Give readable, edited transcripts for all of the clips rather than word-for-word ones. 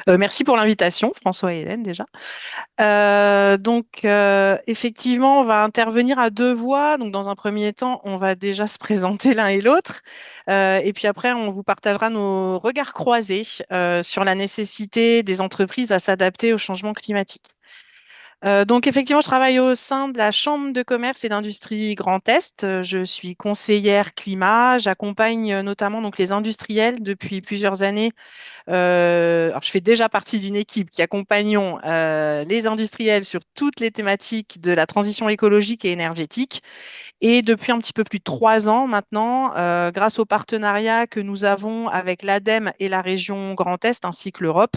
Merci pour l'invitation, François et Hélène déjà. Effectivement, on va intervenir à deux voix. Donc, dans un premier temps, on va déjà se présenter l'un et l'autre. Et puis après, on vous partagera nos regards croisés sur la nécessité des entreprises à s'adapter au changement climatique. Effectivement, je travaille au sein de la Chambre de commerce et d'industrie Grand Est. Je suis conseillère climat. J'accompagne notamment donc, les industriels depuis plusieurs années. Alors, je fais déjà partie d'une équipe qui accompagnons les industriels sur toutes les thématiques de la transition écologique et énergétique. Et depuis un petit peu plus de 3 ans maintenant, grâce au partenariat que nous avons avec l'ADEME et la région Grand Est ainsi que l'Europe,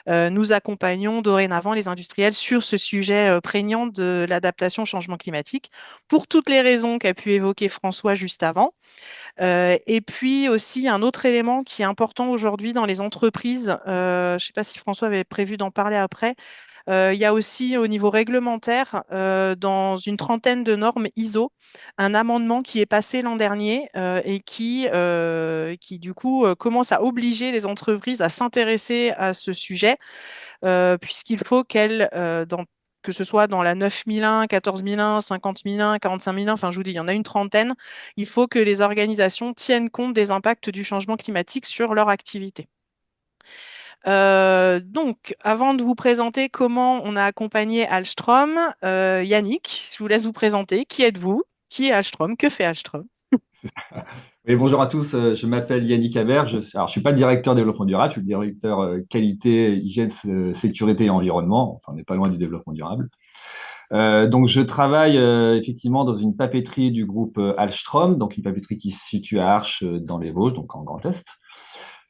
nous accompagnons dorénavant les industriels sur ce sujet prégnant de l'adaptation au changement climatique pour toutes les raisons qu'a pu évoquer François juste avant. Et puis aussi un autre élément qui est important aujourd'hui dans les entreprises, je ne sais pas si François avait prévu d'en parler après, il y a aussi au niveau réglementaire, dans une trentaine de normes ISO, un amendement qui est passé l'an dernier et qui du coup commence à obliger les entreprises à s'intéresser à ce sujet puisqu'il faut que ce soit dans la 9001, 14001, 50001, 45001, enfin je vous dis, il y en a une trentaine, il faut que les organisations tiennent compte des impacts du changement climatique sur leur activité. Avant de vous présenter comment on a accompagné Alstom, Yannick, je vous laisse vous présenter. Qui êtes-vous? Qui est Alstom? Que fait Alstom? Oui, bonjour à tous, je m'appelle Yannick Habert. Je suis pas le directeur développement durable, je suis le directeur qualité, hygiène, sécurité et environnement. Enfin, on n'est pas loin du développement durable. Donc, je travaille effectivement dans une papeterie du groupe Alstom, donc une papeterie qui se situe à Arches dans les Vosges, donc en Grand Est.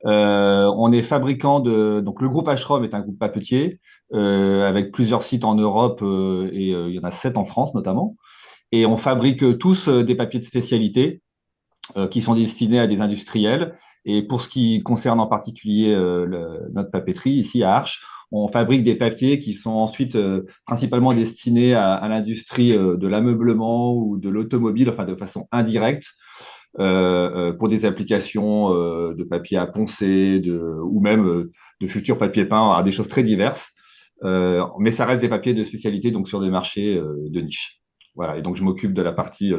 On est fabricant donc le groupe Alstom est un groupe papetier avec plusieurs sites en Europe il y en a 7 en France notamment. Et on fabrique tous des papiers de spécialité qui sont destinés à des industriels. Et pour ce qui concerne en particulier notre papeterie ici à Arches, on fabrique des papiers qui sont ensuite principalement destinés à l'industrie de l'ameublement ou de l'automobile, enfin de façon indirecte, pour des applications de papier à poncer ou même de futurs papiers peints, à des choses très diverses. Mais ça reste des papiers de spécialité, donc sur des marchés de niche. Voilà, et donc je m'occupe de la partie,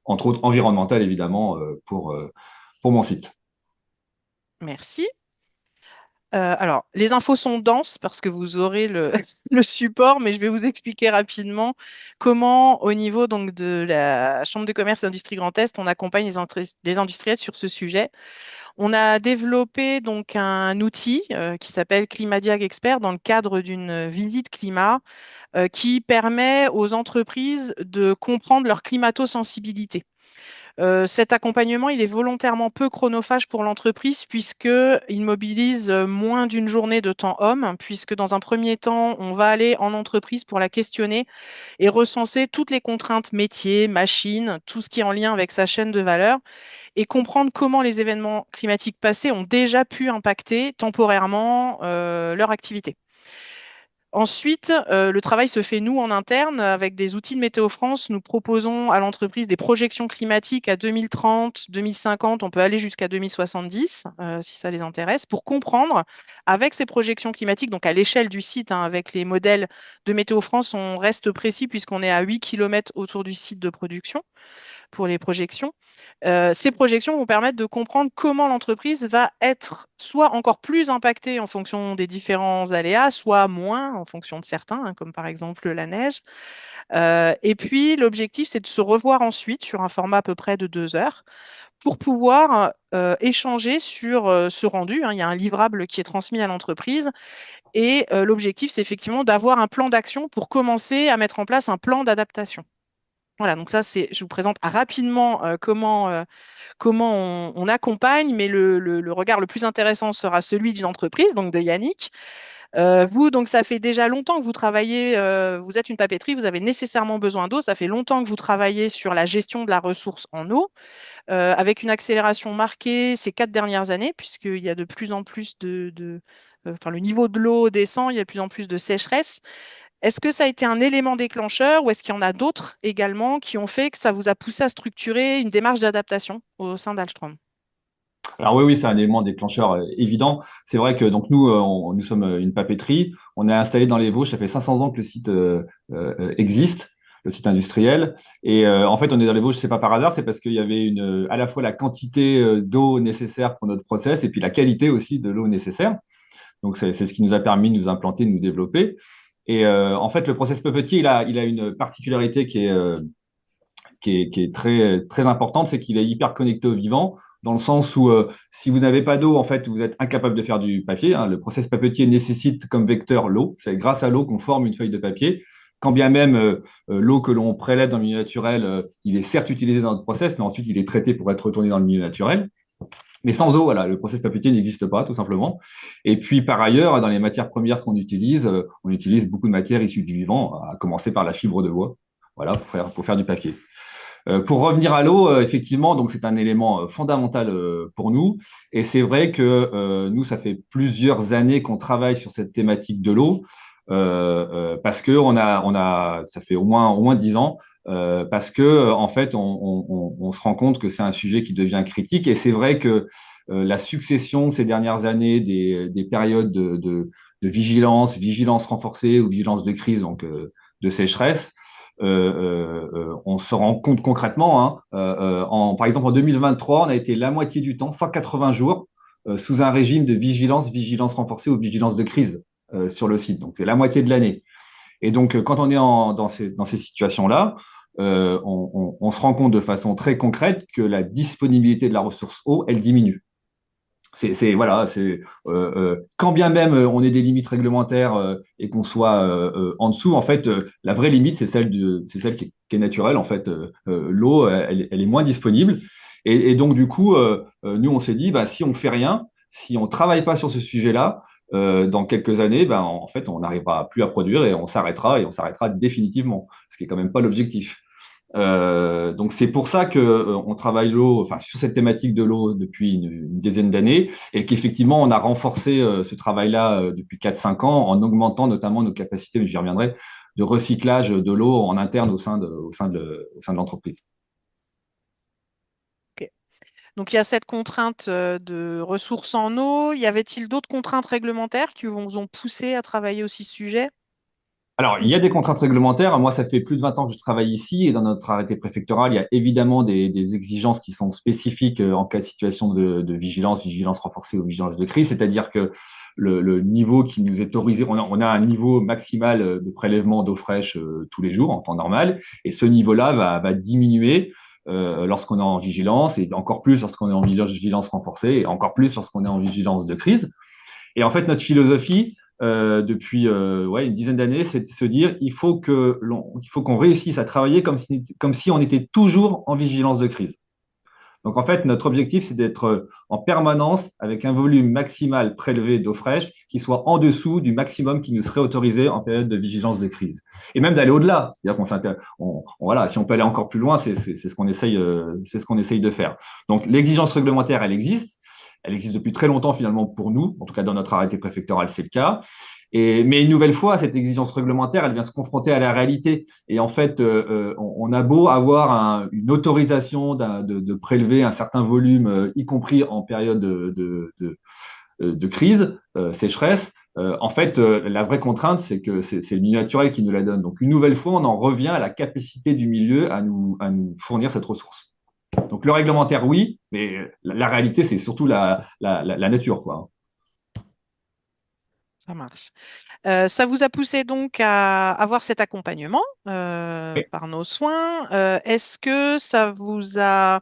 entre autres environnementale, évidemment, pour mon site. Merci. Alors, les infos sont denses parce que vous aurez le support, mais je vais vous expliquer rapidement comment, au niveau donc, de la Chambre de commerce et d'industrie Grand Est, on accompagne les industriels sur ce sujet. On a développé donc un outil qui s'appelle Climadiag Expert dans le cadre d'une visite climat qui permet aux entreprises de comprendre leur climato-sensibilité. Cet accompagnement, il est volontairement peu chronophage pour l'entreprise puisqu'il mobilise moins d'une journée de temps homme, puisque dans un premier temps, on va aller en entreprise pour la questionner et recenser toutes les contraintes métiers, machines, tout ce qui est en lien avec sa chaîne de valeur et comprendre comment les événements climatiques passés ont déjà pu impacter temporairement leur activité. Ensuite, le travail se fait nous en interne avec des outils de Météo France. Nous proposons à l'entreprise des projections climatiques à 2030, 2050, on peut aller jusqu'à 2070 si ça les intéresse, pour comprendre avec ces projections climatiques, donc à l'échelle du site, hein, avec les modèles de Météo France, on reste précis puisqu'on est à 8 km autour du site de production pour les projections. Ces projections vont permettre de comprendre comment l'entreprise va être soit encore plus impactée en fonction des différents aléas, soit moins en fonction de certains, hein, comme par exemple la neige. Et puis, l'objectif, c'est de se revoir ensuite sur un format à peu près de 2 heures pour pouvoir échanger sur ce rendu, hein. Il y a un livrable qui est transmis à l'entreprise et l'objectif, c'est effectivement d'avoir un plan d'action pour commencer à mettre en place un plan d'adaptation. Voilà, donc ça, je vous présente rapidement comment on accompagne, mais le regard le plus intéressant sera celui d'une entreprise, donc de Yannick. Vous, donc ça fait déjà longtemps que vous travaillez, vous êtes une papeterie, vous avez nécessairement besoin d'eau, ça fait longtemps que vous travaillez sur la gestion de la ressource en eau, avec une accélération marquée ces 4 dernières années, puisqu'il y a de plus en plus enfin, le niveau de l'eau descend, il y a de plus en plus de sécheresse. Est-ce que ça a été un élément déclencheur ou est-ce qu'il y en a d'autres également qui ont fait que ça vous a poussé à structurer une démarche d'adaptation au sein d'Alstom? Alors oui, oui, c'est un élément déclencheur évident. C'est vrai que donc nous, nous sommes une papeterie. On est installé dans les Vosges. Ça fait 500 ans que le site existe, le site industriel. Et en fait, on est dans les Vosges. C'est pas par hasard. C'est parce qu'il y avait à la fois la quantité d'eau nécessaire pour notre process et puis la qualité aussi de l'eau nécessaire. Donc c'est ce qui nous a permis de nous implanter, de nous développer. Et en fait, le process papetier, il a une particularité qui est très, très importante, c'est qu'il est hyper connecté au vivant, dans le sens où si vous n'avez pas d'eau, en fait, vous êtes incapable de faire du papier, hein. Le process papetier nécessite comme vecteur l'eau. C'est grâce à l'eau qu'on forme une feuille de papier. Quand bien même l'eau que l'on prélève dans le milieu naturel, il est certes utilisé dans notre process, mais ensuite il est traité pour être retourné dans le milieu naturel. Mais sans eau, voilà, le process papetier n'existe pas, tout simplement. Et puis, par ailleurs, dans les matières premières qu'on utilise, on utilise beaucoup de matières issues du vivant, à commencer par la fibre de bois, voilà, pour faire du papier. Pour revenir à l'eau, effectivement, donc c'est un élément fondamental pour nous. Et c'est vrai que nous, ça fait plusieurs années qu'on travaille sur cette thématique de l'eau, parce que ça fait au moins 10 ans, parce que en fait, on se rend compte que c'est un sujet qui devient critique. Et c'est vrai que la succession ces dernières années des périodes vigilance renforcée ou vigilance de crise, donc de sécheresse, on se rend compte concrètement, hein, par exemple en 2023, on a été la moitié du temps, 180 jours, sous un régime de vigilance renforcée ou vigilance de crise sur le site. Donc c'est la moitié de l'année. Et donc quand on est dans ces situations-là, on se rend compte de façon très concrète que la disponibilité de la ressource eau, elle diminue. Voilà, quand bien même on ait des limites réglementaires et qu'on soit en dessous, en fait, la vraie limite, c'est celle qui est naturelle. En fait, l'eau, elle est moins disponible. Et donc, du coup, nous, on s'est dit, bah, si on fait rien, si on travaille pas sur ce sujet-là, dans quelques années, ben, en fait, on n'arrivera plus à produire et on s'arrêtera définitivement, ce qui est quand même pas l'objectif. Donc c'est pour ça que on travaille l'eau, enfin sur cette thématique de l'eau depuis une dizaine d'années, et qu'effectivement on a renforcé ce travail-là depuis 4 5 ans en augmentant notamment nos capacités, mais j'y reviendrai, de recyclage de l'eau en interne au sein de l'entreprise. Ok. Donc il y a cette contrainte de ressources en eau. Y avait-il d'autres contraintes réglementaires qui vous ont poussé à travailler aussi ce sujet? Alors, il y a des contraintes réglementaires. Moi, ça fait plus de 20 ans que je travaille ici et dans notre arrêté préfectoral, il y a évidemment des exigences qui sont spécifiques en cas de situation de vigilance renforcée ou vigilance de crise. C'est-à-dire que le niveau qui nous est autorisé, on a un niveau maximal de prélèvement d'eau fraîche tous les jours en temps normal. Et ce niveau-là va diminuer lorsqu'on est en vigilance et encore plus lorsqu'on est en vigilance renforcée et encore plus lorsqu'on est en vigilance de crise. Et en fait, notre philosophie, depuis ouais, une dizaine d'années, c'est de se dire il faut qu'on réussisse à travailler comme si on était toujours en vigilance de crise. Donc en fait, notre objectif, c'est d'être en permanence avec un volume maximal prélevé d'eau fraîche qui soit en dessous du maximum qui nous serait autorisé en période de vigilance de crise. Et même d'aller au-delà. C'est-à-dire voilà, si on peut aller encore plus loin, c'est ce qu'on essaye de faire. Donc l'exigence réglementaire, elle existe. Elle existe depuis très longtemps finalement pour nous, en tout cas dans notre arrêté préfectoral, c'est le cas. Mais une nouvelle fois, cette exigence réglementaire, elle vient se confronter à la réalité. Et en fait, on a beau avoir une autorisation de prélever un certain volume, y compris en période de crise, sécheresse. En fait, la vraie contrainte, c'est que c'est le milieu naturel qui nous la donne. Donc, une nouvelle fois, on en revient à la capacité du milieu à nous fournir cette ressource. Donc, le réglementaire, oui, mais la réalité, c'est surtout la nature, quoi. Ça marche. Ça vous a poussé donc à avoir cet accompagnement par nos soins. Est-ce que ça vous a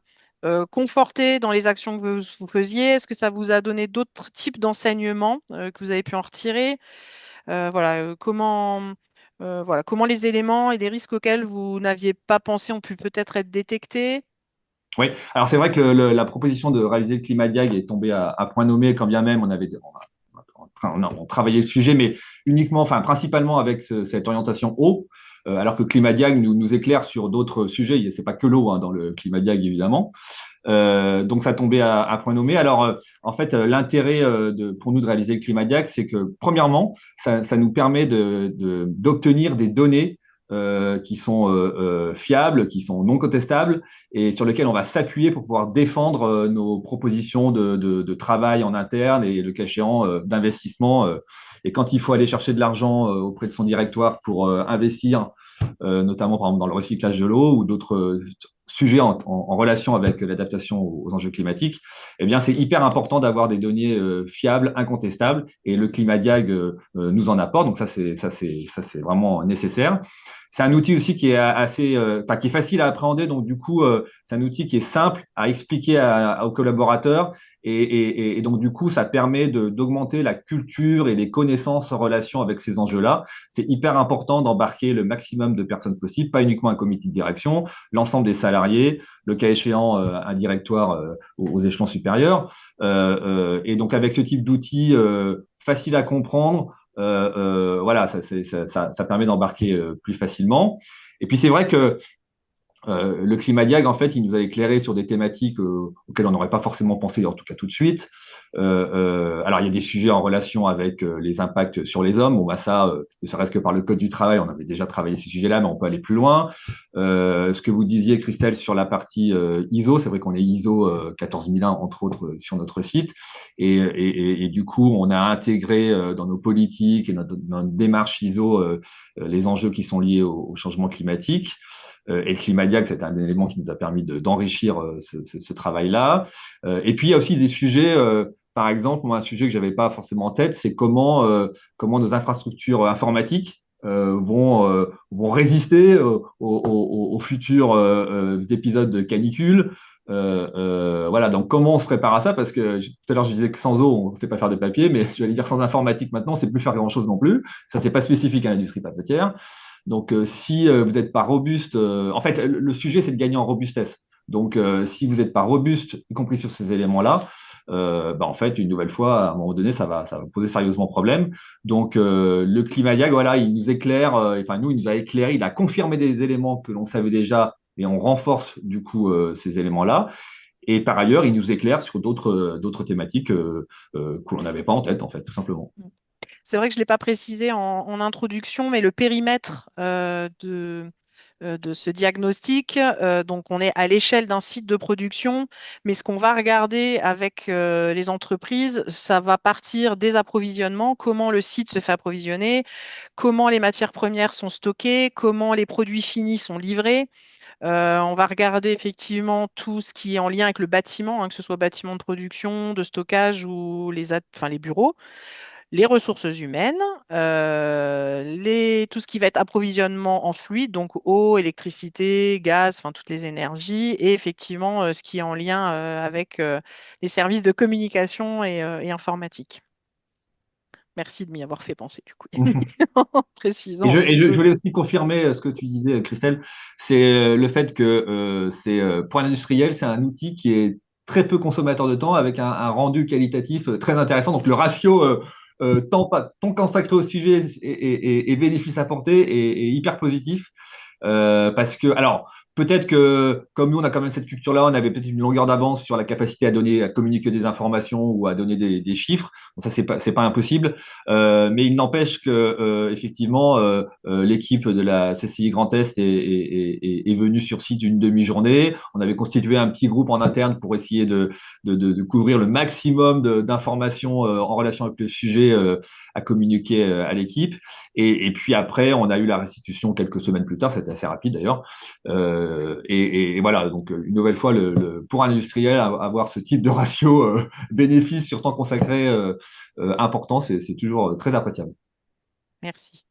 conforté dans les actions que vous faisiez? Est-ce que ça vous a donné d'autres types d'enseignements que vous avez pu en retirer? Voilà, comment les éléments et les risques auxquels vous n'aviez pas pensé ont pu peut-être être détectés? Oui, alors c'est vrai que la proposition de réaliser le climat diag est tombée à point nommé, quand bien même on travaillait le sujet, mais uniquement, enfin principalement avec cette orientation eau, alors que le climat diag nous éclaire sur d'autres sujets. C'est pas que l'eau hein, dans le climat diag évidemment. Donc ça tombait à point nommé. Alors en fait, l'intérêt pour nous de réaliser le climat diag, c'est que premièrement, ça nous permet d'obtenir des données qui sont fiables, qui sont non contestables et sur lesquels on va s'appuyer pour pouvoir défendre nos propositions de travail en interne et le cas échéant d'investissement. Et quand il faut aller chercher de l'argent auprès de son directoire pour investir, notamment par exemple dans le recyclage de l'eau ou d'autres sujets en relation avec l'adaptation aux enjeux climatiques, eh bien, c'est hyper important d'avoir des données fiables, incontestables, et le Climadiag nous en apporte. Donc ça c'est vraiment nécessaire. C'est un outil aussi qui est assez, enfin, qui est facile à appréhender. Donc du coup, c'est un outil qui est simple à expliquer aux collaborateurs. Et donc, du coup, ça permet d'augmenter la culture et les connaissances en relation avec ces enjeux-là. C'est hyper important d'embarquer le maximum de personnes possible, pas uniquement un comité de direction, l'ensemble des salariés, le cas échéant, un directoire aux échelons supérieurs. Et donc, avec ce type d'outils facile à comprendre, voilà, ça permet d'embarquer plus facilement. Et puis, c'est vrai que le Climadiag, en fait, il nous a éclairé sur des thématiques auxquelles on n'aurait pas forcément pensé, en tout cas tout de suite. Alors, il y a des sujets en relation avec les impacts sur les hommes. Bon, bah ça, ne serait-ce que par le Code du travail, on avait déjà travaillé ces sujets-là, mais on peut aller plus loin. Ce que vous disiez, Christelle, sur la partie ISO, c'est vrai qu'on est ISO 14001, entre autres, sur notre site. Et du coup, on a intégré dans nos politiques et dans notre démarche ISO les enjeux qui sont liés au changement climatique. Et le Climadiac, c'est un élément qui nous a permis d'enrichir ce travail-là. Et puis, il y a aussi des sujets, par exemple, moi, un sujet que je n'avais pas forcément en tête, c'est comment nos infrastructures informatiques vont résister aux futurs épisodes de canicule. Voilà, donc comment on se prépare à ça? Parce que tout à l'heure, je disais que sans eau, on ne sait pas faire de papier, mais je vais dire sans informatique maintenant, c'est plus faire grand-chose non plus. Ça, c'est pas spécifique à l'industrie papetière. Donc, si vous n'êtes pas robuste, en fait, le sujet, c'est de gagner en robustesse. Donc, si vous n'êtes pas robuste, y compris sur ces éléments-là, bah, en fait, une nouvelle fois, à un moment donné, ça va poser sérieusement problème. Donc, le Climadiag, voilà, il nous éclaire, enfin, nous, il nous a éclairé, il a confirmé des éléments que l'on savait déjà, et on renforce du coup ces éléments-là. Et par ailleurs, il nous éclaire sur d'autres thématiques que l'on n'avait pas en tête, en fait, tout simplement. C'est vrai que je ne l'ai pas précisé en introduction, mais le périmètre de ce diagnostic, donc on est à l'échelle d'un site de production, mais ce qu'on va regarder avec les entreprises, ça va partir des approvisionnements, comment le site se fait approvisionner, comment les matières premières sont stockées, comment les produits finis sont livrés. On va regarder effectivement tout ce qui est en lien avec le bâtiment, hein, que ce soit bâtiment de production, de stockage ou enfin, les bureaux, les ressources humaines, tout ce qui va être approvisionnement en fluide, donc eau, électricité, gaz, enfin toutes les énergies, et effectivement ce qui est en lien avec les services de communication et informatique. Merci de m'y avoir fait penser, du coup, en Et précisant je, un et petit je, je peu. voulais aussi confirmer ce que tu disais, Christelle, c'est le fait que pour l'industriel, c'est un outil qui est très peu consommateur de temps avec un rendu qualitatif très intéressant. Donc le ratio temps consacré au sujet et bénéfice apporté est hyper positif. Parce que, alors, peut-être que comme nous, on a quand même cette culture-là, on avait peut-être une longueur d'avance sur la capacité à communiquer des informations ou à donner des chiffres. Bon, ça, c'est pas impossible. Mais il n'empêche que, effectivement, l'équipe de la CCI Grand Est est venue sur site une demi-journée. On avait constitué un petit groupe en interne pour essayer de couvrir le maximum d'informations en relation avec le sujet à communiquer à l'équipe. Et puis après, on a eu la restitution quelques semaines plus tard, c'était assez rapide d'ailleurs. Et voilà, donc une nouvelle fois, pour un industriel, avoir ce type de ratio bénéfice sur temps consacré important, c'est toujours très appréciable. Merci.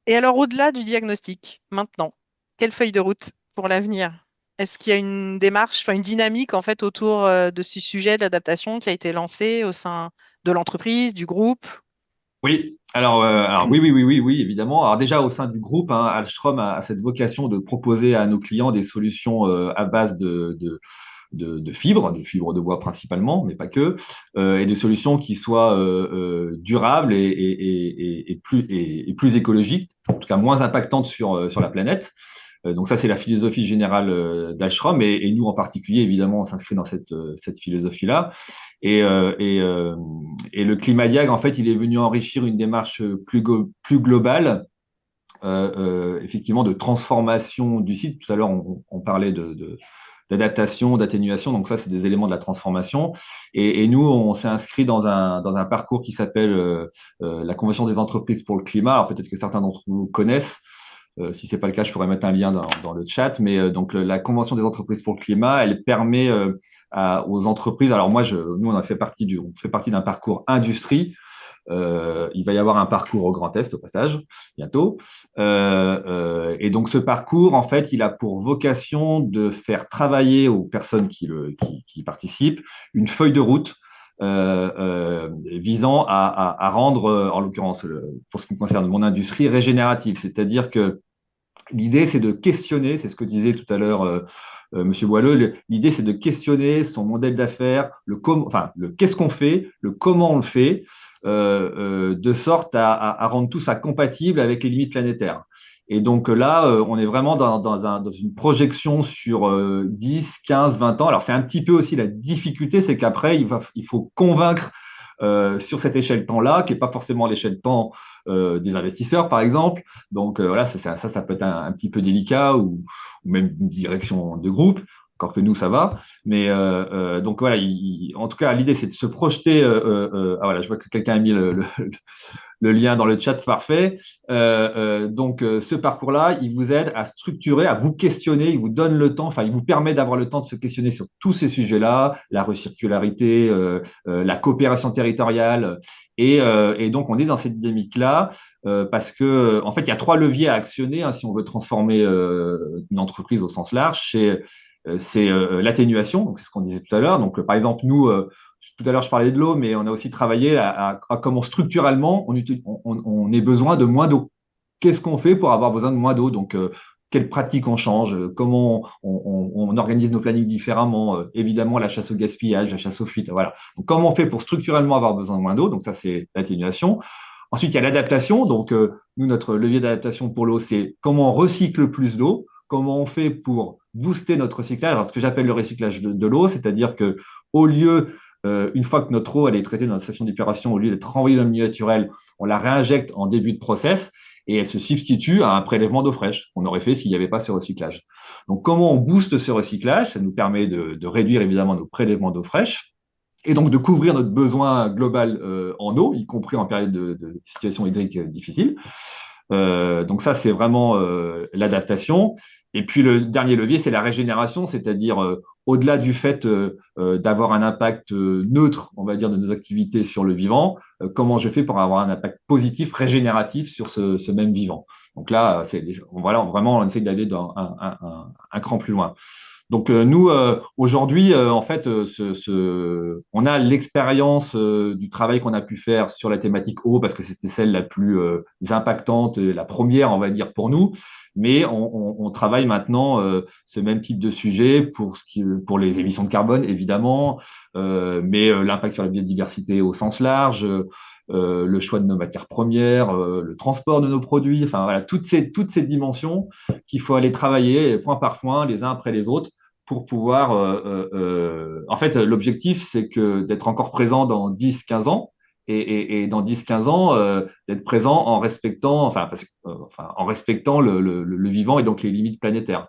Et alors, au-delà du diagnostic, maintenant, quelle feuille de route pour l'avenir? Est-ce qu'il y a une démarche, enfin une dynamique en fait autour de ce sujet de l'adaptation qui a été lancée au sein de l'entreprise, du groupe? Oui, alors oui, oui, oui, oui, oui, évidemment. Alors déjà au sein du groupe, hein, Alstrom a cette vocation de proposer à nos clients des solutions à base de fibres de bois principalement, mais pas que, et de solutions qui soient durables et plus écologiques, en tout cas moins impactantes sur la planète. Donc ça, c'est la philosophie générale d'Alstrom et nous en particulier, évidemment, on s'inscrit dans cette philosophie-là. Et, euh, et, euh, et le Climadiag, en fait, il est venu enrichir une démarche plus globale effectivement de transformation du site. Tout à l'heure, on parlait d'adaptation, d'atténuation. Donc ça, c'est des éléments de la transformation. Et nous, on s'est inscrit dans un parcours qui s'appelle la Convention des entreprises pour le climat. Alors peut-être que certains d'entre vous connaissent. Si c'est pas le cas, je pourrais mettre un lien dans le chat. Mais donc la Convention des entreprises pour le climat, elle permet aux entreprises. Alors moi, nous, on fait partie d'un parcours industrie. Il va y avoir un parcours au Grand Est au passage, bientôt. Et donc ce parcours, en fait, il a pour vocation de faire travailler aux personnes qui participent une feuille de route visant à rendre, en l'occurrence, pour ce qui concerne mon industrie, régénérative. C'est-à-dire que l'idée, c'est de questionner, c'est ce que disait tout à l'heure Monsieur Boileau, l'idée, c'est de questionner son modèle d'affaires, enfin, le qu'est-ce qu'on fait, le comment on le fait, de sorte à rendre tout ça compatible avec les limites planétaires. Et donc là, on est vraiment dans une projection sur 10, 15, 20 ans. Alors, c'est un petit peu aussi la difficulté, c'est qu'après, il faut convaincre sur cette échelle temps-là, qui n'est pas forcément l'échelle temps des investisseurs, par exemple. Donc voilà, ça peut être un petit peu délicat ou même une direction de groupe. Encore que nous, ça va. Mais donc voilà, en tout cas, l'idée, c'est de se projeter. Ah voilà, je vois que quelqu'un a mis le lien dans le chat, parfait. Donc, ce parcours-là, il vous aide à structurer, à vous questionner, il vous donne le temps, enfin, il vous permet d'avoir le temps de se questionner sur tous ces sujets-là, la recircularité, la coopération territoriale. Et donc, on est dans cette dynamique-là parce que, en fait, il y a trois leviers à actionner si on veut transformer une entreprise au sens large. C'est l'atténuation, donc c'est ce qu'on disait tout à l'heure. Donc, par exemple, nous, tout à l'heure, je parlais de l'eau, mais on a aussi travaillé à comment structurellement on ait besoin de moins d'eau. Qu'est-ce qu'on fait pour avoir besoin de moins d'eau? Donc, quelles pratiques on change? Comment on organise nos plannings différemment? Évidemment, la chasse au gaspillage, la chasse aux fuites. Voilà. Donc, comment on fait pour structurellement avoir besoin de moins d'eau? Donc, ça, c'est l'atténuation. Ensuite, il y a l'adaptation. Donc, nous, notre levier d'adaptation pour l'eau, c'est comment on recycle plus d'eau, comment on fait pour booster notre recyclage. Alors, ce que j'appelle le recyclage de l'eau, c'est-à-dire que au lieu, une fois que notre eau elle est traitée dans la station d'épuration, au lieu d'être renvoyée dans le milieu naturel, on la réinjecte en début de process et elle se substitue à un prélèvement d'eau fraîche qu'on aurait fait s'il n'y avait pas ce recyclage. Donc, comment on booste ce recyclage? Ça nous permet de réduire évidemment nos prélèvements d'eau fraîche et donc de couvrir notre besoin global en eau, y compris en période de situation hydrique difficile. Donc ça, c'est vraiment l'adaptation. Et puis le dernier levier, c'est la régénération, c'est-à-dire au-delà du fait d'avoir un impact neutre, on va dire, de nos activités sur le vivant, comment je fais pour avoir un impact positif, régénératif sur ce même vivant. Donc là, voilà, vraiment, on essaie d'aller dans un cran plus loin. Donc nous, aujourd'hui, en fait, on a l'expérience du travail qu'on a pu faire sur la thématique eau parce que c'était celle la plus impactante, la première, on va dire, pour nous. Mais on travaille maintenant ce même type de sujet pour les émissions de carbone, évidemment, mais l'impact sur la biodiversité au sens large. Le choix de nos matières premières, le transport de nos produits, enfin voilà, toutes ces dimensions qu'il faut aller travailler point par point, les uns après les autres, pour pouvoir. En fait, l'objectif, c'est que d'être encore présent dans 10, 15 ans. Et dans 10, 15 ans, d'être présent en respectant, en respectant le vivant et donc les limites planétaires.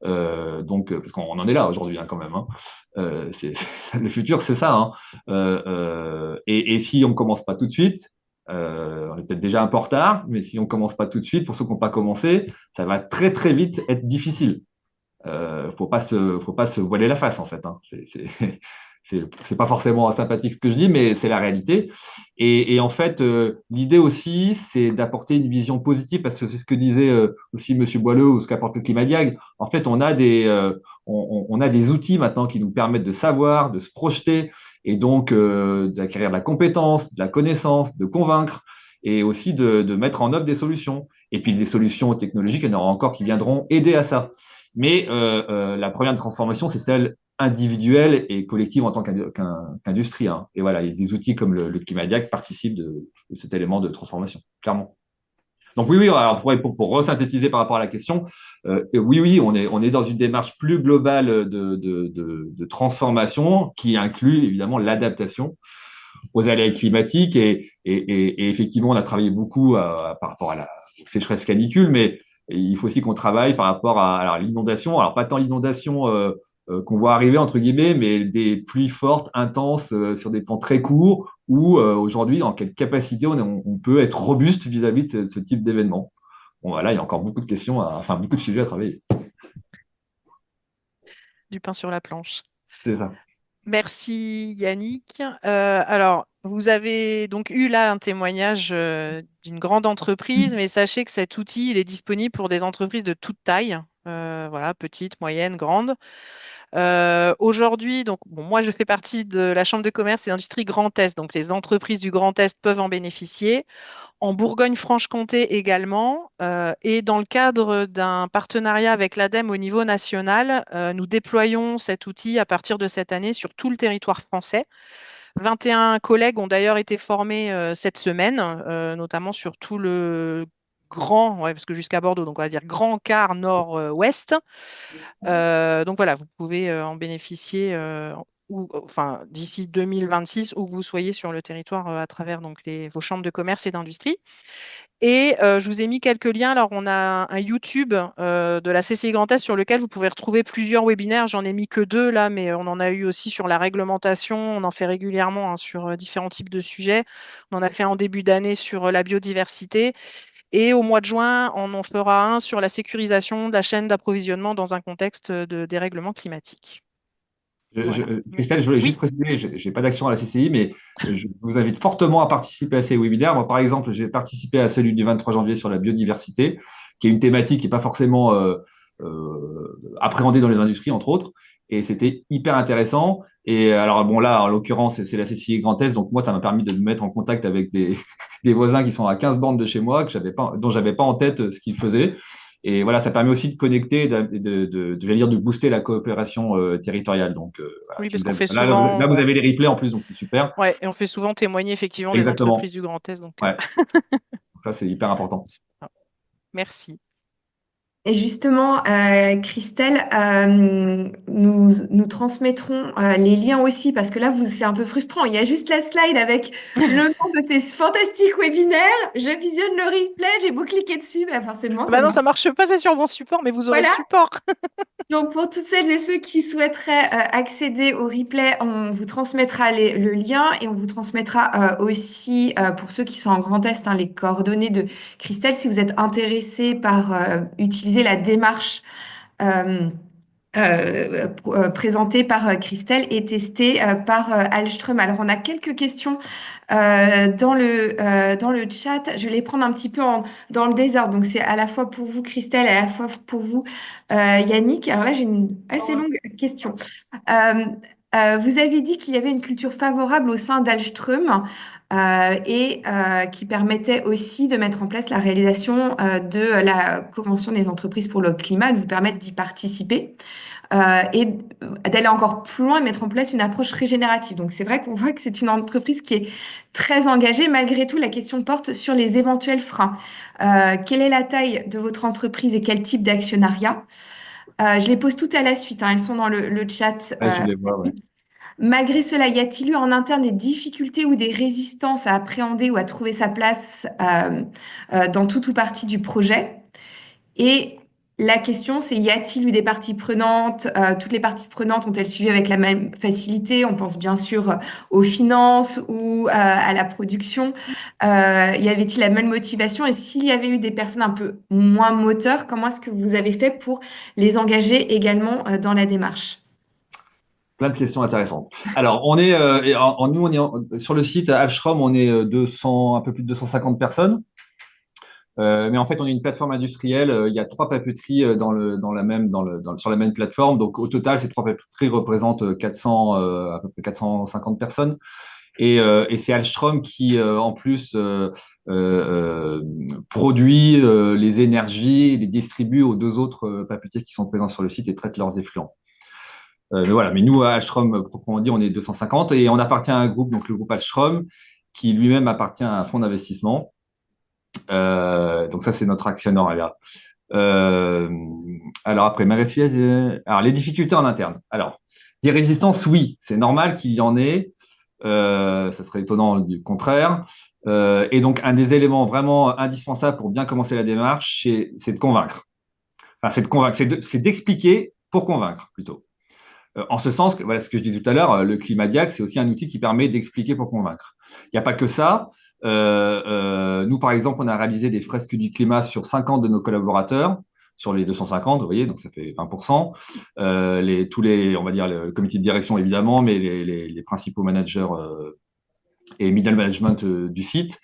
Donc, parce qu'on en est là aujourd'hui quand même. Le futur, c'est ça. Et si on ne commence pas tout de suite, on est peut-être déjà un peu en retard, mais si on ne commence pas tout de suite, pour ceux qui n'ont pas commencé, ça va très très vite être difficile. Faut pas se voiler la face en fait. C'est pas forcément sympathique ce que je dis, mais c'est la réalité. Et en fait, l'idée aussi, c'est d'apporter une vision positive parce que c'est ce que disait aussi Monsieur Boileau ou ce qu'apporte le Climat Diag. En fait, on a des outils maintenant qui nous permettent de savoir, de se projeter et donc d'acquérir de la compétence, de la connaissance, de convaincre et aussi de mettre en œuvre des solutions. Et puis des solutions technologiques, il y en aura encore qui viendront aider à ça. Mais la première transformation, c'est celle individuelle et collective en tant qu'industrie. Et voilà, il y a des outils comme le Climadiac participent de cet élément de transformation, clairement. Donc oui, alors pour resynthétiser par rapport à la question, oui, on est dans une démarche plus globale de transformation qui inclut évidemment l'adaptation aux aléas climatiques et effectivement, on a travaillé beaucoup par rapport sécheresse canicule, mais il faut aussi qu'on travaille par rapport à alors, l'inondation. Alors, pas tant l'inondation qu'on voit arriver, entre guillemets, mais des pluies fortes, intenses, sur des temps très courts, où aujourd'hui, dans quelle capacité on peut être robuste vis-à-vis de ce type d'événement. Bon, voilà, il y a encore beaucoup de questions, enfin, beaucoup de sujets à travailler. Du pain sur la planche. C'est ça. Merci Yannick. Alors, vous avez donc eu là un témoignage d'une grande entreprise, mais sachez que cet outil, il est disponible pour des entreprises de toute taille, voilà, petites, moyennes, grandes. Aujourd'hui, donc, bon, moi, je fais partie de la Chambre de commerce et d'industrie Grand Est, donc les entreprises du Grand Est peuvent en bénéficier. En Bourgogne-Franche-Comté également. Et dans le cadre d'un partenariat avec l'ADEME au niveau national, nous déployons cet outil à partir de cette année sur tout le territoire français. 21 collègues ont d'ailleurs été formés cette semaine, notamment sur tout le grand, ouais, parce que jusqu'à Bordeaux, donc on va dire grand quart nord-ouest. Donc voilà, vous pouvez en bénéficier enfin, d'ici 2026, où que vous soyez sur le territoire à travers donc, vos chambres de commerce et d'industrie. Et je vous ai mis quelques liens. Alors, on a un YouTube de la CCI Grand Est sur lequel vous pouvez retrouver plusieurs webinaires. J'en ai mis que deux là, mais on en a eu aussi sur la réglementation. On en fait régulièrement hein, sur différents types de sujets. On en a fait en début d'année sur la biodiversité. Et au mois de juin, on en fera un sur la sécurisation de la chaîne d'approvisionnement dans un contexte de dérèglement climatique. Voilà. Christelle, je Merci. voulais juste Oui. préciser, je n'ai pas d'action à la CCI, mais je vous invite fortement à participer à ces webinaires. Moi, par exemple, j'ai participé à celui du 23 janvier sur la biodiversité, qui est une thématique qui n'est pas forcément appréhendée dans les industries, entre autres. Et c'était hyper intéressant. Et alors, bon, là, en l'occurrence, c'est la CCI Grand Est. Donc, moi, ça m'a permis de me mettre en contact avec des voisins qui sont à 15 bornes de chez moi, dont j'avais pas en tête ce qu'ils faisaient. Et voilà, ça permet aussi de connecter, j'allais dire, de booster la coopération territoriale. Donc, voilà, Oui, si parce vous qu'on avez, fait là, souvent, vous avez les replays en plus, donc c'est super. ouais, et on fait souvent témoigner effectivement les entreprises Exactement. du Grand Est. Donc, Ouais, ça, c'est hyper important. super. Merci. Et justement, Christelle, nous transmettrons les liens aussi parce que là, c'est un peu frustrant. Il y a juste la slide avec le nom de ces fantastiques webinaires. Je visionne le replay, j'ai beau cliquer dessus, bah forcément, Ah ça bah ne non, marche ça marche pas, c'est sur mon support, mais vous aurez le pas. support. Donc, pour toutes celles et ceux qui souhaiteraient accéder au replay, on vous transmettra le lien et on vous transmettra aussi, pour ceux qui sont en Grand Est, hein, les coordonnées de Christelle si vous êtes intéressé par utiliser la démarche présentée par Christelle et testée par Alström. Alors, on a quelques questions dans le chat. Je vais les prendre un petit peu dans le désordre. Donc, c'est à la fois pour vous, Christelle, à la fois pour vous, Yannick. Alors là, j'ai une assez longue question. Euh, Vous avez dit qu'il y avait une culture favorable au sein d'Alström et qui permettait aussi de mettre en place la réalisation de la Convention des entreprises pour le climat, de vous permettre d'y participer et d'aller encore plus loin et mettre en place une approche régénérative. Donc c'est vrai qu'on voit que c'est une entreprise qui est très engagée. Malgré tout, la question porte sur les éventuels freins. Quelle est la taille de votre entreprise et quel type d'actionnariat? Je les pose toutes à la suite, hein, elles sont dans le chat. Ouais, je les vois, ouais. Malgré cela, y a-t-il eu en interne des difficultés ou des résistances à appréhender ou à trouver sa place dans tout ou partie du projet? Et la question, c'est y a-t-il eu des parties prenantes? Toutes les parties prenantes ont-elles suivi avec la même facilité? On pense bien sûr aux finances ou à la production. Y avait-il la même motivation? Et s'il y avait eu des personnes un peu moins moteurs, comment est-ce que vous avez fait pour les engager également dans la démarche? Plein de questions intéressantes. Alors, on est, nous, sur le site Ashram, on est 200, un peu plus de 250 personnes. Mais en fait, on est une plateforme industrielle. Il y a trois papeteries sur la même plateforme. Donc, au total, ces trois papeteries représentent 400, à peu près 450 personnes. Et c'est Alstrom qui, en plus, produit les énergies et les distribue aux deux autres papetiers qui sont présents sur le site et traitent leurs effluents. Mais voilà, mais nous, à Alstrom, proprement dit, on est 250 et on appartient à un groupe, donc le groupe Alstrom, qui lui-même appartient à un fonds d'investissement. Donc ça, c'est notre actionnariat. Euh, alors après, alors les difficultés en interne. Alors, des résistances, oui, c'est normal qu'il y en ait. Ça serait étonnant du contraire. Et donc, un des éléments vraiment indispensables pour bien commencer la démarche, c'est de convaincre. Enfin, c'est de convaincre, c'est d'expliquer pour convaincre plutôt. En ce sens, voilà ce que je disais tout à l'heure, le climat Diac, c'est aussi un outil qui permet d'expliquer pour convaincre. Il n'y a pas que ça. Nous, par exemple, on a réalisé des fresques du climat sur 50 de nos collaborateurs, sur les 250, vous voyez, donc ça fait 20%. Tous les, on va dire, le comité de direction évidemment, mais les principaux managers et middle management du site.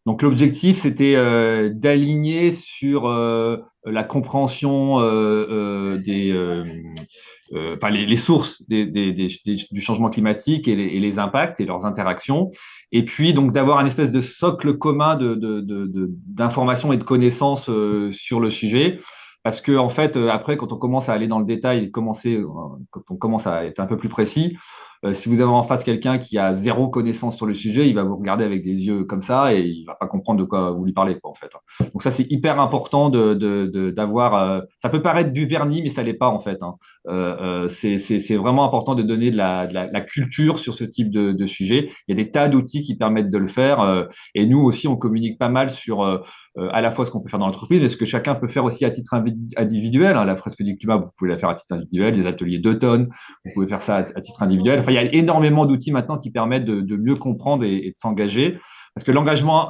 Donc l'objectif, c'était d'aligner sur la compréhension enfin, les sources du changement climatique et les impacts et leurs interactions. Et puis donc d'avoir un espèce de socle commun d'informations et de connaissances sur le sujet. Parce que en fait, après, quand on commence à aller dans le détail, quand on commence à être un peu plus précis, si vous avez en face quelqu'un qui a zéro connaissance sur le sujet, il va vous regarder avec des yeux comme ça et il va pas comprendre de quoi vous lui parlez, quoi, en fait. Donc ça, c'est hyper important d'avoir. Ça peut paraître du vernis, mais ça l'est pas en fait. Hein. C'est vraiment important de donner de la culture sur ce type de sujet. Il y a des tas d'outils qui permettent de le faire. Et nous aussi, on communique pas mal sur à la fois ce qu'on peut faire dans l'entreprise, mais ce que chacun peut faire aussi à titre individuel. Hein. La fresque du climat, vous pouvez la faire à titre individuel, des ateliers d'automne, vous pouvez faire ça à titre individuel. Enfin, il y a énormément d'outils maintenant qui permettent de mieux comprendre et de s'engager. Parce que l'engagement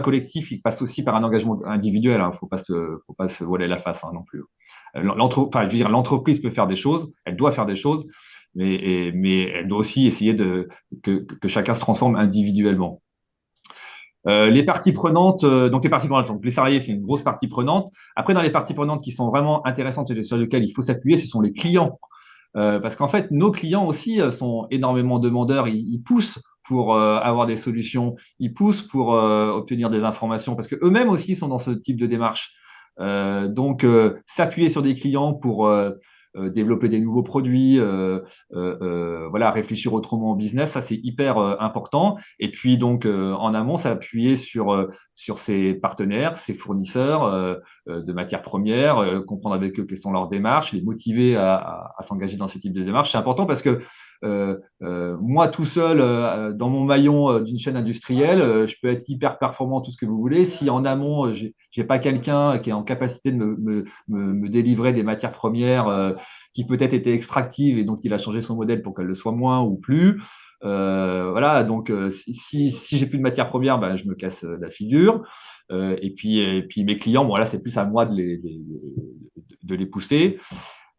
collectif, il passe aussi par un engagement individuel. Hein. Faut pas se voiler la face hein, non plus. Enfin, je veux dire, l'entreprise peut faire des choses, elle doit faire des choses, mais elle doit aussi essayer que chacun se transforme individuellement. Les parties prenantes, donc les salariés, c'est une grosse partie prenante. Après, dans les parties prenantes qui sont vraiment intéressantes et sur lesquelles il faut s'appuyer, ce sont les clients. Parce qu'en fait, nos clients aussi sont énormément demandeurs. Ils poussent pour avoir des solutions, ils poussent pour obtenir des informations, parce que eux-mêmes aussi sont dans ce type de démarche. Donc, s'appuyer sur des clients pour développer des nouveaux produits, voilà, réfléchir autrement au business, ça c'est hyper important. Et puis donc en amont, s'appuyer sur ses partenaires, ses fournisseurs de matières premières, comprendre avec eux quelles sont leurs démarches, les motiver à s'engager dans ce type de démarche. C'est important parce que moi tout seul dans mon maillon d'une chaîne industrielle, je peux être hyper performant tout ce que vous voulez. Si en amont j'ai pas quelqu'un qui est en capacité de me délivrer des matières premières qui peut-être étaient extractives et donc il a changé son modèle pour qu'elle le soit moins ou plus. Voilà, donc si j'ai plus de matières premières, ben, je me casse la figure. Et puis mes clients, bon là c'est plus à moi de les pousser.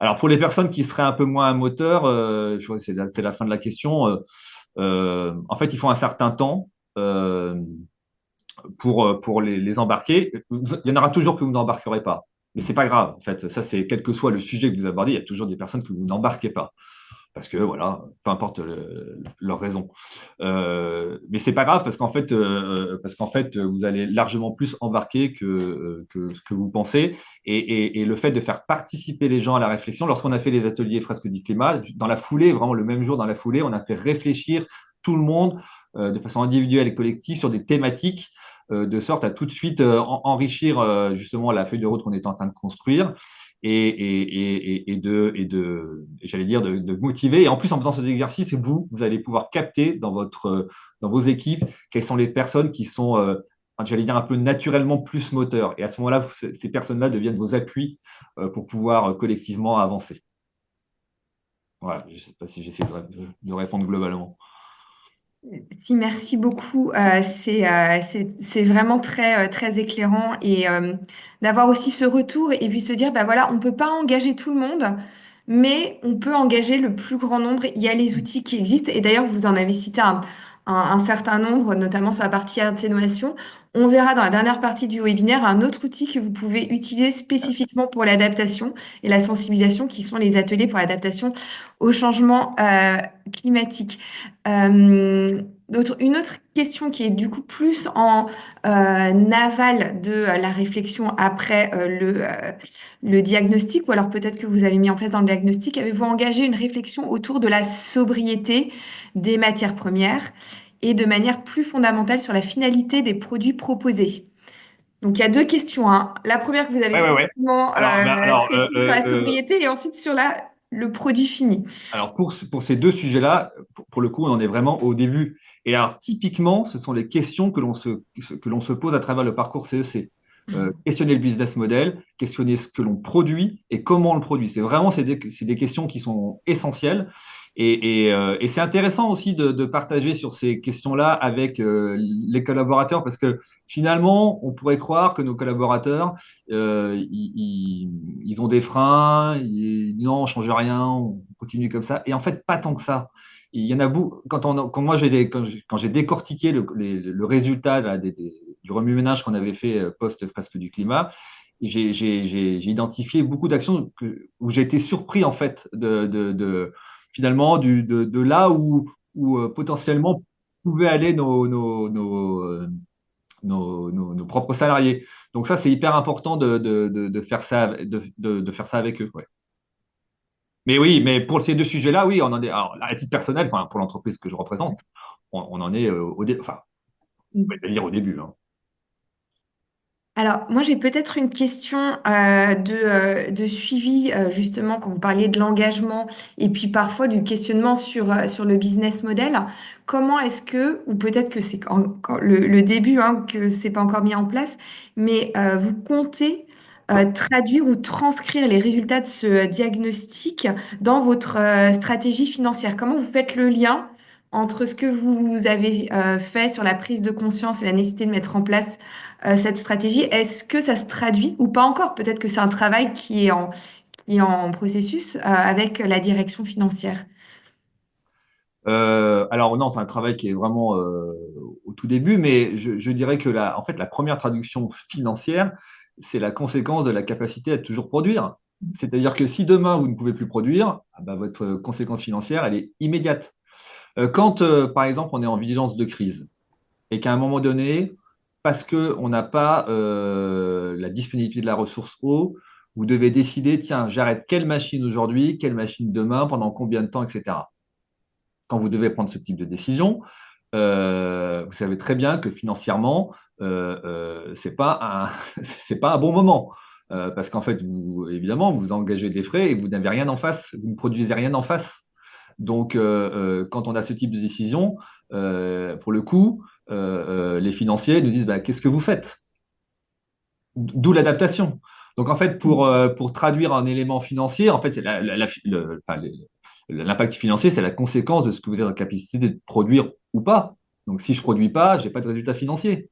Alors pour les personnes qui seraient un peu moins un moteur, je vois que c'est la fin de la question. En fait, il faut un certain temps pour les embarquer. Il y en aura toujours que vous n'embarquerez pas. Mais c'est pas grave. En fait, ça, c'est quel que soit le sujet que vous abordez, il y a toujours des personnes que vous n'embarquez pas. Parce que voilà, peu importe leur raison. Mais c'est pas grave parce qu'en fait, vous allez largement plus embarquer que ce que vous pensez. Et le fait de faire participer les gens à la réflexion, lorsqu'on a fait les ateliers fresques du climat, dans la foulée, vraiment le même jour dans la foulée, on a fait réfléchir tout le monde de façon individuelle et collective sur des thématiques de sorte à tout de suite enrichir justement la feuille de route qu'on est en train de construire et j'allais dire de motiver. Et en plus, en faisant cet exercice, vous allez pouvoir capter dans vos équipes quelles sont les personnes qui sont, j'allais dire, un peu naturellement plus moteurs. Et à ce moment-là, ces personnes-là deviennent vos appuis pour pouvoir collectivement avancer. Voilà, je ne sais pas si j'essaie de répondre globalement. Si, merci beaucoup. C'est vraiment très éclairant et d'avoir aussi ce retour et puis se dire, bah voilà, on peut pas engager tout le monde, mais on peut engager le plus grand nombre. Il y a les outils qui existent et d'ailleurs, vous en avez cité un certain nombre, notamment sur la partie atténuation. On verra dans la dernière partie du webinaire un autre outil que vous pouvez utiliser spécifiquement pour l'adaptation et la sensibilisation, qui sont les ateliers pour l'adaptation au changement climatique. Une autre question qui est du coup plus en aval de la réflexion après le diagnostic, ou alors peut-être que vous avez mis en place dans le diagnostic, avez-vous engagé une réflexion autour de la sobriété des matières premières et de manière plus fondamentale sur la finalité des produits proposés? Donc il y a deux questions, hein. La première que vous avez Ouais, ouais, ouais. effectivement Alors, traitée sur la sobriété et ensuite sur la le produit fini. Alors, pour ces deux sujets-là, pour le coup, on en est vraiment au début. Et alors, typiquement, ce sont les questions que l'on se pose à travers le parcours CEC. Questionner le business model, questionner ce que l'on produit et comment on le produit. C'est des questions qui sont essentielles. Et c'est intéressant aussi de partager sur ces questions-là avec les collaborateurs parce que finalement, on pourrait croire que nos collaborateurs, ils ont des freins, non, on change rien, on continue comme ça. Et en fait, pas tant que ça. Il y en a beaucoup. Quand j'ai décortiqué le résultat là, du remue-ménage qu'on avait fait post-fresque du climat, j'ai identifié beaucoup d'actions où j'ai été surpris en fait finalement de là où potentiellement pouvaient aller nos propres salariés. Donc ça, c'est hyper important de faire ça, de faire ça avec eux. Ouais. Mais oui, mais pour ces deux sujets-là, oui, on en est. Alors, à titre personnel, enfin, pour l'entreprise que je représente, on en est enfin, on va dire au début. Hein. Alors, moi, j'ai peut-être une question de suivi, justement, quand vous parliez de l'engagement et puis parfois du questionnement sur le business model. Comment est-ce que, ou peut-être que c'est encore le début, hein, que c'est pas encore mis en place, mais vous comptez traduire ou transcrire les résultats de ce diagnostic dans votre stratégie financière? Comment vous faites le lien entre ce que vous avez fait sur la prise de conscience et la nécessité de mettre en place cette stratégie, est-ce que ça se traduit ou pas encore? Peut-être que c'est un travail qui est en processus avec la direction financière. Alors non, c'est un travail qui est vraiment au tout début, mais je dirais que en fait, la première traduction financière, c'est la conséquence de la capacité à toujours produire. C'est-à-dire que si demain vous ne pouvez plus produire, ah bah, votre conséquence financière, elle est immédiate. Quand, par exemple, on est en vigilance de crise et qu'à un moment donné, parce qu'on n'a pas la disponibilité de la ressource eau, vous devez décider, tiens, j'arrête quelle machine aujourd'hui, quelle machine demain, pendant combien de temps, etc. Quand vous devez prendre ce type de décision, vous savez très bien que financièrement, c'est pas un bon moment. Parce qu'en fait, évidemment, vous engagez des frais et vous n'avez rien en face, vous ne produisez rien en face. Donc, quand on a ce type de décision, pour le coup, les financiers nous disent bah, qu'est-ce que vous faites? D'où l'adaptation. Donc, en fait, pour traduire un élément financier, en fait, c'est l'impact financier, c'est la conséquence de ce que vous êtes en capacité de produire ou pas. Donc, si je ne produis pas, je n'ai pas de résultat financier.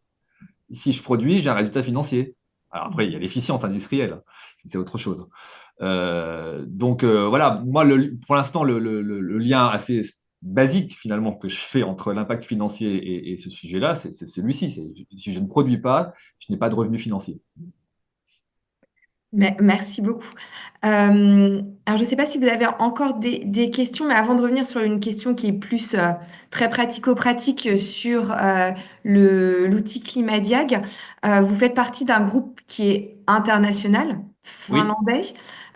Si je produis, j'ai un résultat financier. Alors après, il y a l'efficience industrielle, c'est autre chose. Voilà, moi, pour l'instant, le lien assez basique finalement que je fais entre l'impact financier et ce sujet-là, c'est celui-ci. Si je ne produis pas, je n'ai pas de revenus financiers. Merci beaucoup. Alors, je ne sais pas si vous avez encore des questions, mais avant de revenir sur une question qui est plus très pratico-pratique sur l'outil Climadiag, vous faites partie d'un groupe qui est international, Oui. finlandais.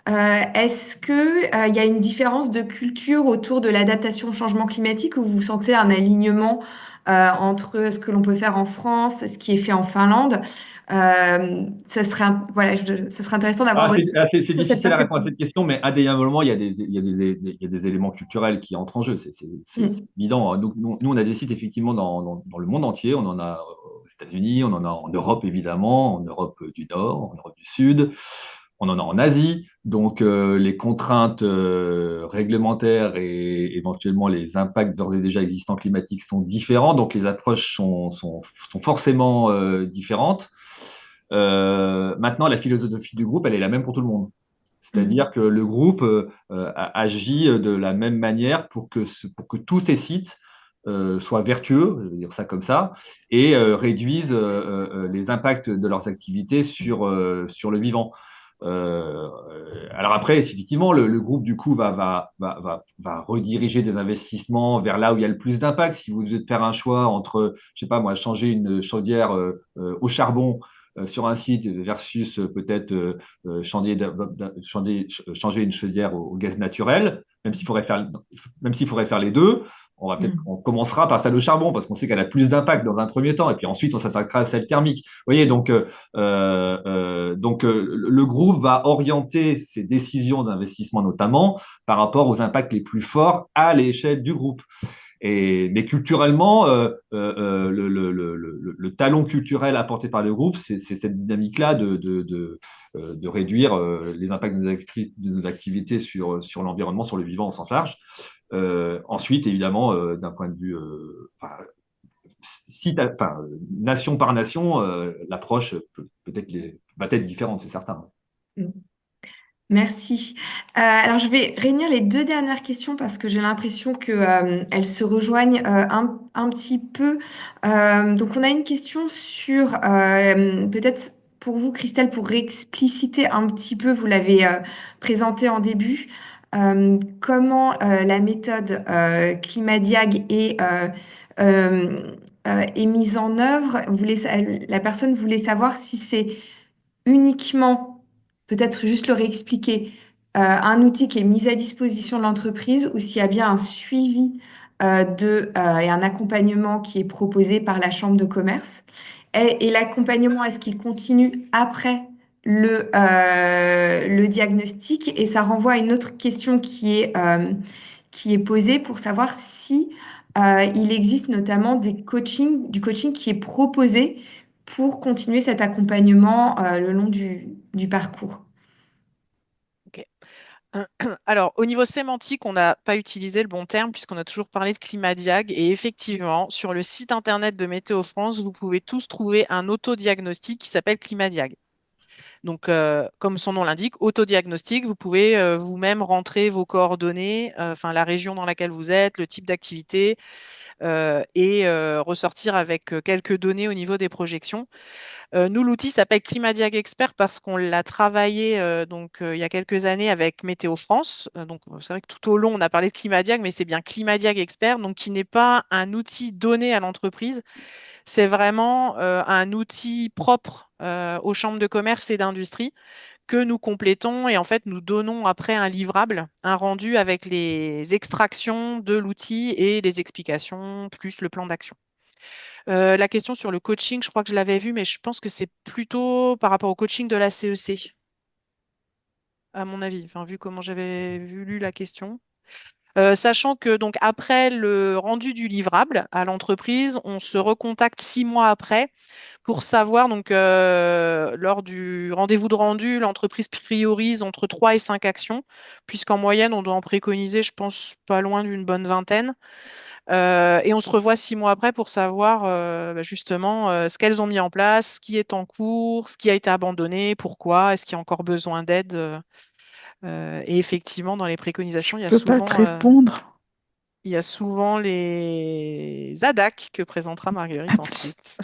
Est-ce que, il y a une différence de culture autour de l'adaptation au changement climatique ou vous sentez un alignement entre ce que l'on peut faire en France, ce qui est fait en Finlande? Voilà, ça serait intéressant d'avoir votre C'est sur cette difficile à partie. répondre à cette question, mais indéniablement, il y a des éléments culturels qui entrent en jeu. C'est Mm. évident. Nous, on a des sites effectivement dans le monde entier. On en a aux États-Unis, on en a en Europe évidemment, en Europe du Nord, en Europe du Sud, on en a en Asie. Donc, les contraintes réglementaires et éventuellement les impacts d'ores et déjà existants climatiques sont différents. Donc, les approches sont forcément différentes. Maintenant, la philosophie du groupe, elle est la même pour tout le monde. Mm. C'est-à-dire que le groupe agit de la même manière pour que tous ces sites soient vertueux, je vais dire ça comme ça, et réduisent les impacts de leurs activités sur le vivant. Alors après, effectivement, le groupe du coup va rediriger des investissements vers là où il y a le plus d'impact. Si vous devez faire un choix entre, je sais pas moi, changer une chaudière au charbon sur un site versus peut-être changer une chaudière au gaz naturel, même s'il faudrait faire les deux, On commencera par celle de charbon parce qu'on sait qu'elle a plus d'impact dans un premier temps, et puis ensuite on s'attaquera à celle thermique. Vous voyez, le groupe va orienter ses décisions d'investissement notamment par rapport aux impacts les plus forts à l'échelle du groupe. Mais culturellement, le talon culturel apporté par le groupe, c'est cette dynamique-là de réduire les impacts de nos activités sur l'environnement, sur le vivant au sens large. Ensuite, évidemment, d'un point de vue nation par nation, l'approche va être différente, c'est certain. Merci. Alors, je vais réunir les deux dernières questions parce que j'ai l'impression que, elles se rejoignent un petit peu. Donc, on a une question sur, peut-être pour vous, Christelle, pour expliciter un petit peu, vous l'avez présenté en début, comment la méthode Climadiag est mise en œuvre. La personne voulait savoir si c'est uniquement, peut-être juste le réexpliquer, un outil qui est mis à disposition de l'entreprise ou s'il y a bien un suivi et un accompagnement qui est proposé par la chambre de commerce. Et l'accompagnement, est-ce qu'il continue après le diagnostic? Et ça renvoie à une autre question qui est posée pour savoir si il existe notamment du coaching qui est proposé pour continuer cet accompagnement le long du parcours. Ok. Alors, au niveau sémantique, on n'a pas utilisé le bon terme puisqu'on a toujours parlé de Climadiag. Et effectivement, sur le site internet de Météo France, vous pouvez tous trouver un autodiagnostic qui s'appelle Climadiag. Donc, comme son nom l'indique, autodiagnostic, vous pouvez vous-même rentrer vos coordonnées, enfin la région dans laquelle vous êtes, le type d'activité, et ressortir avec quelques données au niveau des projections. Nous, l'outil s'appelle Climadiag Expert parce qu'on l'a travaillé il y a quelques années avec Météo France. Donc, c'est vrai que tout au long, on a parlé de Climadiag, mais c'est bien Climadiag Expert, donc qui n'est pas un outil donné à l'entreprise. C'est vraiment un outil propre aux chambres de commerce et d'industrie que nous complétons et en fait, nous donnons après un livrable, un rendu avec les extractions de l'outil et les explications, plus le plan d'action. La question sur le coaching, je crois que je l'avais vu, mais je pense que c'est plutôt par rapport au coaching de la CEC, à mon avis, enfin, vu comment j'avais lu la question. Sachant que donc après le rendu du livrable à l'entreprise, on se recontacte 6 mois après pour savoir, donc lors du rendez-vous de rendu, l'entreprise priorise entre 3 et 5 actions, puisqu'en moyenne, on doit en préconiser, je pense, pas loin d'une bonne vingtaine. Et on se revoit 6 mois après pour savoir justement ce qu'elles ont mis en place, ce qui est en cours, ce qui a été abandonné, pourquoi, est-ce qu'il y a encore besoin d'aide. Et effectivement, dans les préconisations, Je peux pas te répondre. il y a souvent les ADAC que présentera Marguerite ensuite.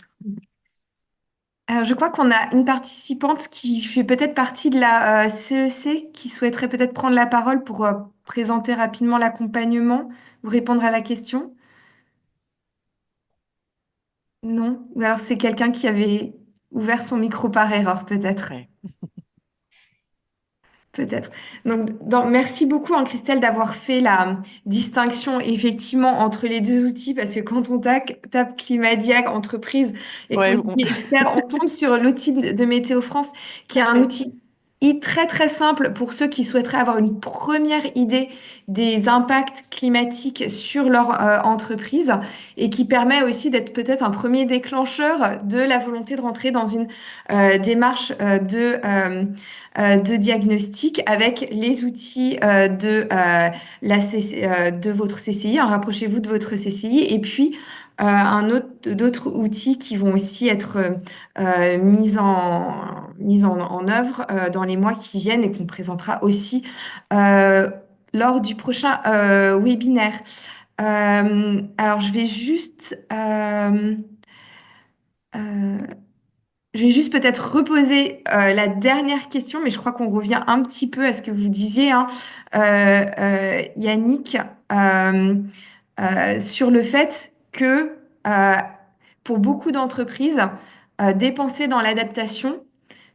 Alors, je crois qu'on a une participante qui fait peut-être partie de la CEC qui souhaiterait peut-être prendre la parole pour présenter rapidement l'accompagnement ou répondre à la question. Non? Ou alors c'est quelqu'un qui avait ouvert son micro par erreur, peut-être. Ouais. Peut-être. Merci beaucoup, hein, Christelle, d'avoir fait la distinction effectivement entre les deux outils, parce que quand on tape Climadiag entreprise et qu'on Ouais, dit expert, on tombe sur l'outil de Météo France, qui est un outil très très simple pour ceux qui souhaiteraient avoir une première idée des impacts climatiques sur leur entreprise et qui permet aussi d'être peut-être un premier déclencheur de la volonté de rentrer dans une démarche de diagnostic avec les outils de votre CCI. Hein, rapprochez-vous de votre CCI et puis d'autres outils qui vont aussi être mis en œuvre dans les mois qui viennent et qu'on présentera aussi lors du prochain webinaire. Alors, euh, je vais juste peut-être reposer la dernière question, mais je crois qu'on revient un petit peu à ce que vous disiez, hein, Yannick, euh, sur le fait que pour beaucoup d'entreprises, dépenser dans l'adaptation,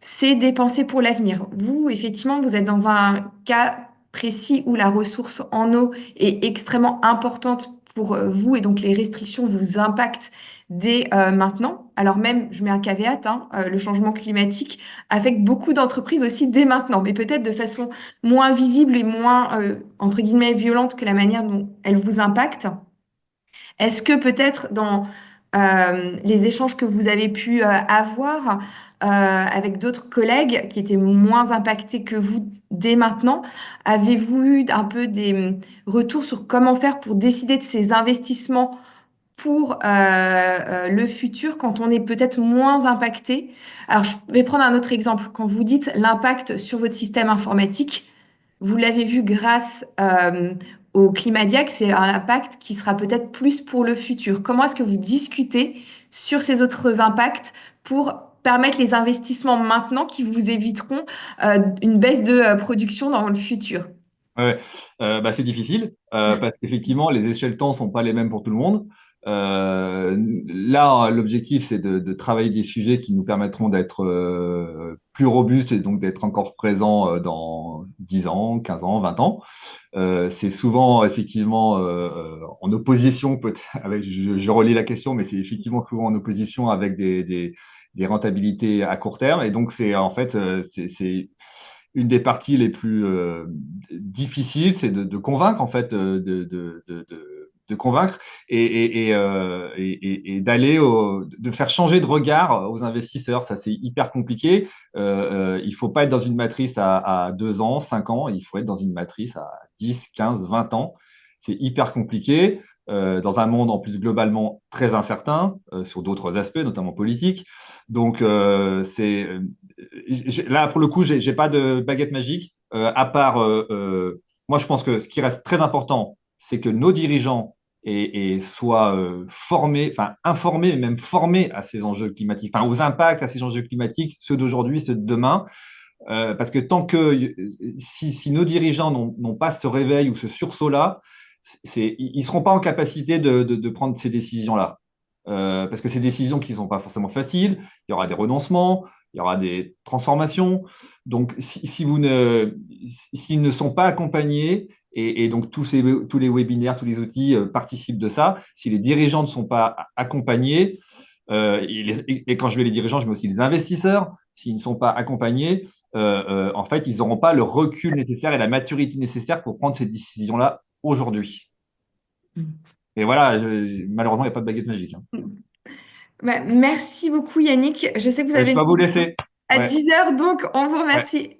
c'est dépenser pour l'avenir. Vous, effectivement, vous êtes dans un cas précis où la ressource en eau est extrêmement importante pour vous et donc les restrictions vous impactent dès maintenant. Alors même, je mets un caveat, hein, le changement climatique affecte beaucoup d'entreprises aussi dès maintenant, mais peut-être de façon moins visible et moins, entre guillemets, violente que la manière dont elle vous impacte. Est-ce que peut-être dans les échanges que vous avez pu avoir avec d'autres collègues qui étaient moins impactés que vous dès maintenant, avez-vous eu un peu des retours sur comment faire pour décider de ces investissements pour le futur quand on est peut-être moins impacté? Alors, je vais prendre un autre exemple. Quand vous dites l'impact sur votre système informatique, vous l'avez vu grâce au Climadiac, c'est un impact qui sera peut-être plus pour le futur. Comment est-ce que vous discutez sur ces autres impacts pour permettre les investissements maintenant qui vous éviteront une baisse de production dans le futur? Ouais, bah, c'est difficile parce qu'effectivement, les échelles temps sont pas les mêmes pour tout le monde. Là, l'objectif, c'est de travailler des sujets qui nous permettront d'être plus robustes et donc d'être encore présents dans 10 ans, 15 ans, 20 ans. C'est souvent effectivement en opposition, avec, je relis la question, mais c'est effectivement souvent en opposition avec des rentabilités à court terme. Et donc, c'est en fait, c'est une des parties les plus difficiles, c'est de convaincre en fait, de convaincre et d'aller de faire changer de regard aux investisseurs. Ça, c'est hyper compliqué. Il faut pas être dans une matrice à 2 ans, 5 ans. Il faut être dans une matrice à 10, 15, 20 ans. C'est hyper compliqué. Dans un monde en plus globalement très incertain sur d'autres aspects, notamment politiques. Donc, là, pour le coup, j'ai pas de baguette magique, à part, moi, je pense que ce qui reste très important, c'est que nos dirigeants soient formés, enfin informés, et même formés à ces enjeux climatiques, enfin aux impacts à ces enjeux climatiques, ceux d'aujourd'hui, ceux de demain. Parce que tant que si nos dirigeants n'ont pas ce réveil ou ce sursaut-là, ils ne seront pas en capacité de prendre ces décisions-là. Parce que ces décisions qui ne sont pas forcément faciles, il y aura des renoncements, il y aura des transformations. Donc, s'ils ne sont pas accompagnés, et donc tous les webinaires, tous les outils participent de ça, si les dirigeants ne sont pas accompagnés, et quand je mets les dirigeants, je mets aussi les investisseurs, s'ils ne sont pas accompagnés, en fait, ils n'auront pas le recul nécessaire et la maturité nécessaire pour prendre ces décisions-là aujourd'hui. Et voilà, malheureusement, il n'y a pas de baguette magique, hein. Bah, merci beaucoup Yannick. Je sais que vous Je avez une dois vous conférence laisser. à Ouais, 10 heures, donc on vous ouais. remercie.